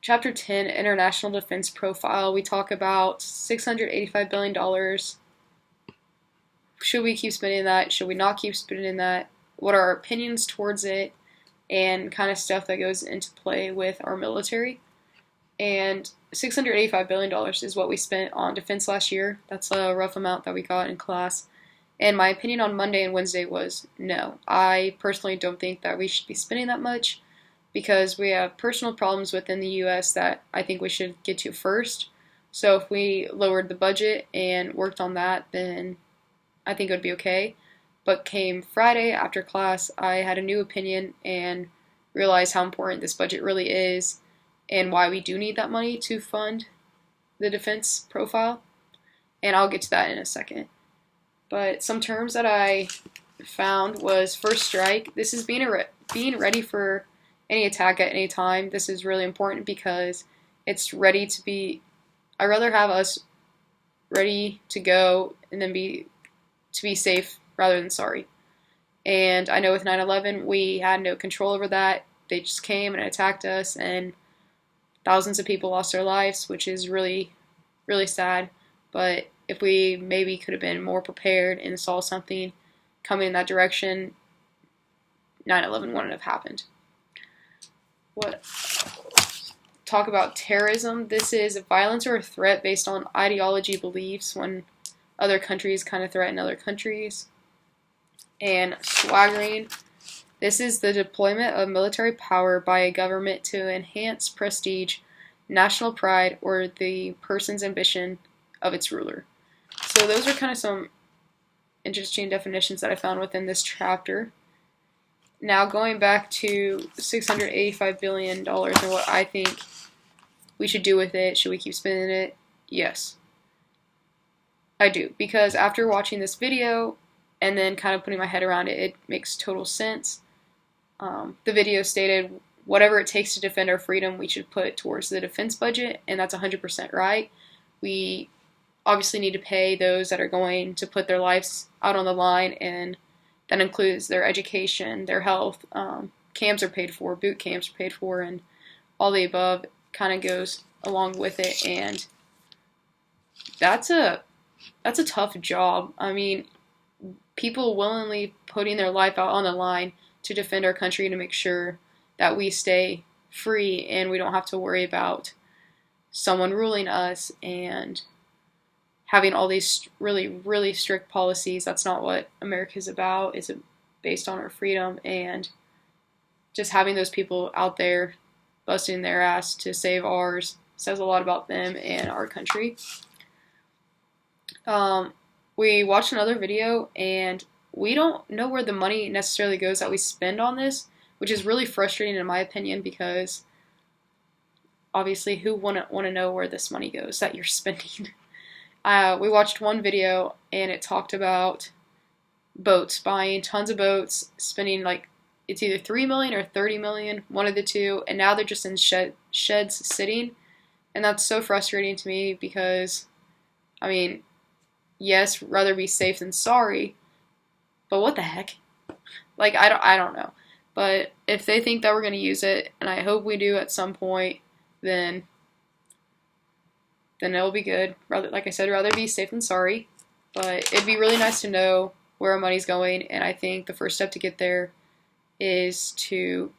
Chapter 10, International Defense Profile, we talk about $685 billion. Should we keep spending that? Should we not keep spending that? What are our opinions towards it? And kind of stuff that goes into play with our military. And $685 billion is what we spent on defense last year. That's a rough amount that we got in class. And my opinion on Monday and Wednesday was no. I personally don't think that we should be spending that much because we have personal problems within the U.S. that I think we should get to first. So if we lowered the budget and worked on that, then I think it would be okay. But came Friday after class, I had a new opinion and realized how important this budget really is and why we do need that money to fund the defense profile. And I'll get to that in a second. But some terms that I found was first strike. This is being ready for any attack at any time. This is really important because it's ready to be. I'd rather have us ready to go and then be safe rather than sorry. And I know with 9/11 we had no control over that. They just came and attacked us, and thousands of people lost their lives, which is really, really sad. But if we maybe could have been more prepared and saw something coming in that direction, 9/11 wouldn't have happened. Talk about terrorism. This is violence or a threat based on ideology beliefs when other countries kind of threaten other countries. And swaggering. This is the deployment of military power by a government to enhance prestige, national pride, or the person's ambition of its ruler. So those are kind of some interesting definitions that I found within this chapter. Now going back to $685 billion and what I think we should do with it. Should we keep spending it? Yes. I do. Because after watching this video and then kind of putting my head around it, it makes total sense. The video stated whatever it takes to defend our freedom, we should put towards the defense budget, and that's 100% right. We obviously need to pay those that are going to put their lives out on the line, and that includes their education, their health. Camps are paid for, boot camps are paid for, and all the above kind of goes along with it. And that's a tough job. I mean, people willingly putting their life out on the line to defend our country, to make sure that we stay free and we don't have to worry about someone ruling us and having all these really, really strict policies. That's not what America's about. It's based on our freedom, and just having those people out there busting their ass to save ours says a lot about them and our country. We watched another video, and we don't know where the money necessarily goes that we spend on this, which is really frustrating in my opinion, because obviously who wouldn't want to know where this money goes that you're spending? We watched one video, and it talked about boats, buying tons of boats, spending like, it's either $3 million or $30 million, one of the two, and now they're just in sheds sitting, and that's so frustrating to me because, I mean, yes, rather be safe than sorry, but what the heck? Like, I don't know. But if they think that we're going to use it, and I hope we do at some point, then it'll be good. Rather, like I said, rather be safe than sorry. But it'd be really nice to know where our money's going, and I think the first step to get there is to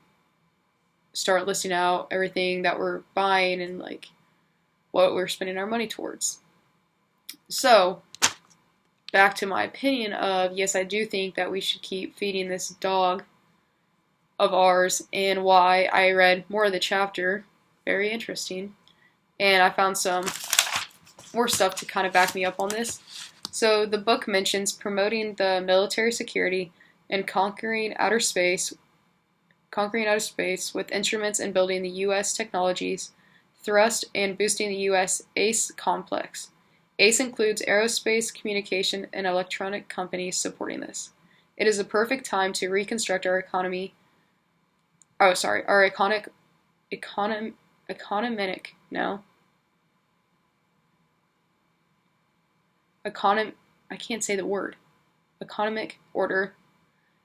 start listing out everything that we're buying and like what we're spending our money towards. So, back to my opinion of, yes, I do think that we should keep feeding this dog of ours, and why. I read more of the chapter, very interesting, and I found some more stuff to kind of back me up on this. So the book mentions promoting the military security and conquering outer space with instruments and building the U.S. technologies, thrust, and boosting the U.S. ACE complex. ACE includes aerospace, communication, and electronic companies supporting this. It is a perfect time to reconstruct our economy. Our economic order.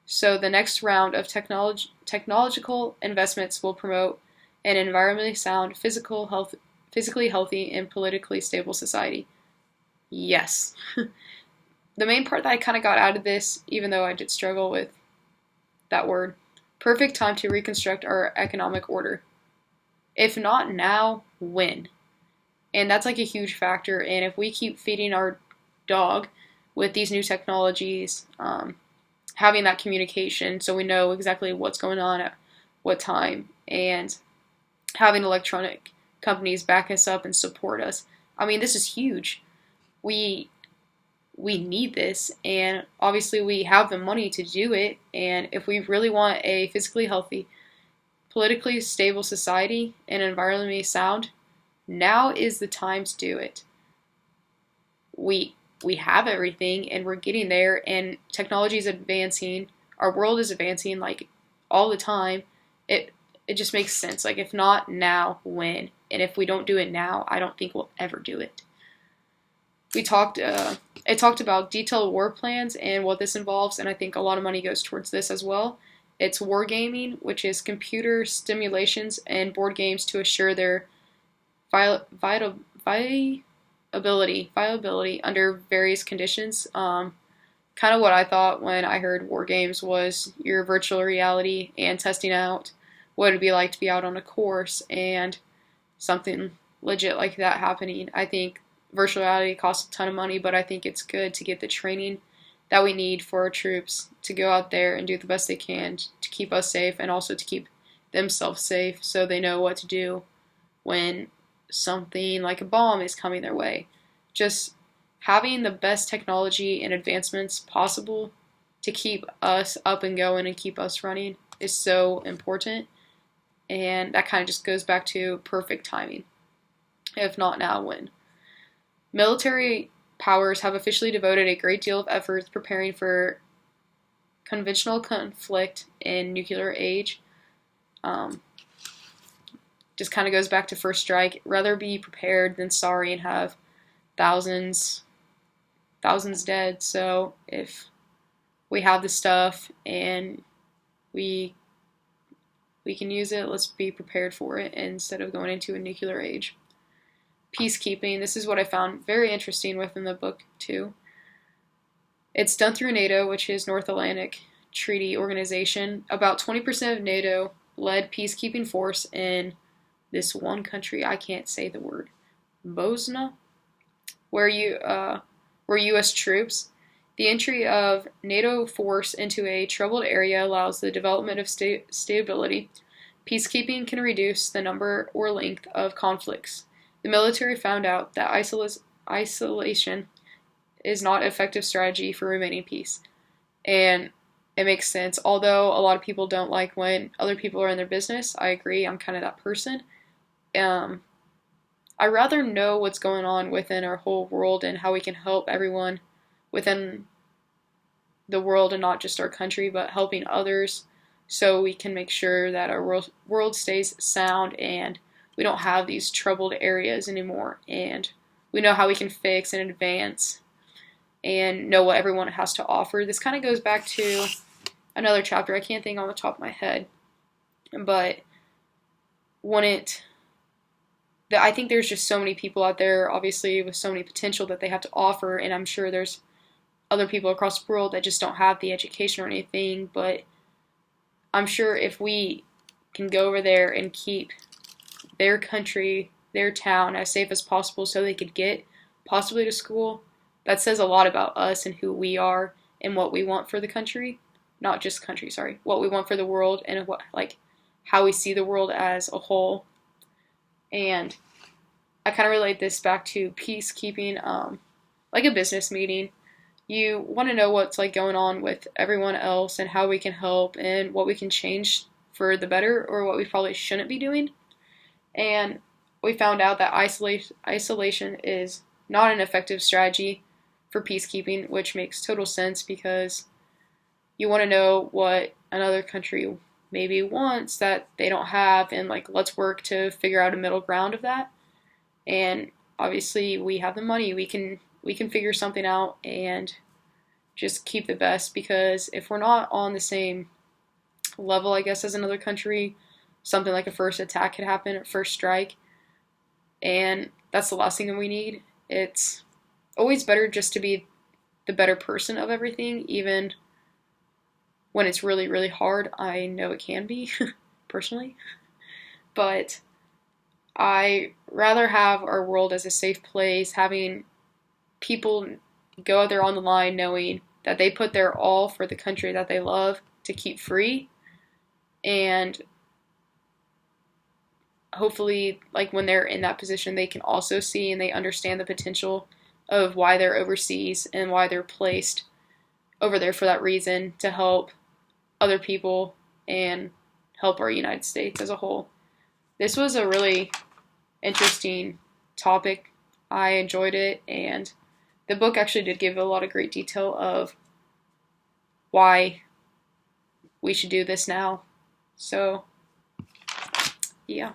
So the next round of technological investments will promote an environmentally sound, physically healthy, and politically stable society. Yes. The main part that I kind of got out of this, even though I did struggle with that word, perfect time to reconstruct our economic order. If not now, when? And that's like a huge factor. And if we keep feeding our dog with these new technologies, having that communication so we know exactly what's going on at what time, and having electronic companies back us up and support us. I mean, this is huge. We need this, and obviously we have the money to do it. And if we really want a physically healthy, politically stable society and environmentally sound, now is the time to do it. We have everything, and we're getting there, and technology is advancing. Our world is advancing like all the time. It just makes sense. Like, if not now, when? And if we don't do it now, I don't think we'll ever do it. It talked about detailed war plans and what this involves, and I think a lot of money goes towards this as well. It's wargaming, which is computer simulations and board games to assure their viability under various conditions. Kind of what I thought when I heard war games was your virtual reality and testing out what it'd be like to be out on a course and something legit like that happening. I think virtual reality costs a ton of money, but I think it's good to get the training that we need for our troops to go out there and do the best they can to keep us safe, and also to keep themselves safe so they know what to do when something like a bomb is coming their way. Just having the best technology and advancements possible to keep us up and going and keep us running is so important. And that kind of just goes back to perfect timing. If not now, when? Military powers have officially devoted a great deal of effort preparing for conventional conflict in nuclear age. Just kind of goes back to first strike. Rather be prepared than sorry and have thousands dead. So if we have the stuff and we can use it, let's be prepared for it instead of going into a nuclear age. Peacekeeping, this is what I found very interesting within the book too. It's done through NATO, which is North Atlantic Treaty Organization. About 20% of NATO led peacekeeping force in this one country, I can't say the word, Bosnia, where U.S. troops. The entry of NATO force into a troubled area allows the development of stability. Peacekeeping can reduce the number or length of conflicts. The military found out that isolation is not an effective strategy for remaining peace. And it makes sense. Although a lot of people don't like when other people are in their business, I agree. I'm kind of that person. I rather know what's going on within our whole world and how we can help everyone within the world, and not just our country, but helping others, so we can make sure that our world stays sound and we don't have these troubled areas anymore, and we know how we can fix and advance and know what everyone has to offer. This kind of goes back to another chapter I can't think on the top of my head, but I think there's just so many people out there, obviously, with so many potential that they have to offer, and I'm sure there's other people across the world that just don't have the education or anything, but I'm sure if we can go over there and keep their country, their town as safe as possible so they could get possibly to school, that says a lot about us and who we are and what we want for the country. Not just country, sorry. What we want for the world, and how we see the world as a whole. And I kind of relate this back to peacekeeping, like a business meeting. You want to know what's going on with everyone else and how we can help and what we can change for the better, or what we probably shouldn't be doing. And we found out that isolation is not an effective strategy for peacekeeping, which makes total sense, because you want to know what another country maybe wants that they don't have, and let's work to figure out a middle ground of that. And obviously we have the money, we can figure something out and just keep the best, because if we're not on the same level, I guess, as another country, something like a first attack could happen, or first strike. And that's the last thing we need. It's always better just to be the better person of everything, even when it's really, really hard. I know it can be, personally. But I rather have our world as a safe place, having people go out there on the line knowing that they put their all for the country that they love to keep free. And hopefully, like, when they're in that position, they can also see and they understand the potential of why they're overseas and why they're placed over there for that reason, to help other people and help our United States as a whole. This was a really interesting topic. I enjoyed it, and the book actually did give a lot of great detail of why we should do this now. So, yeah.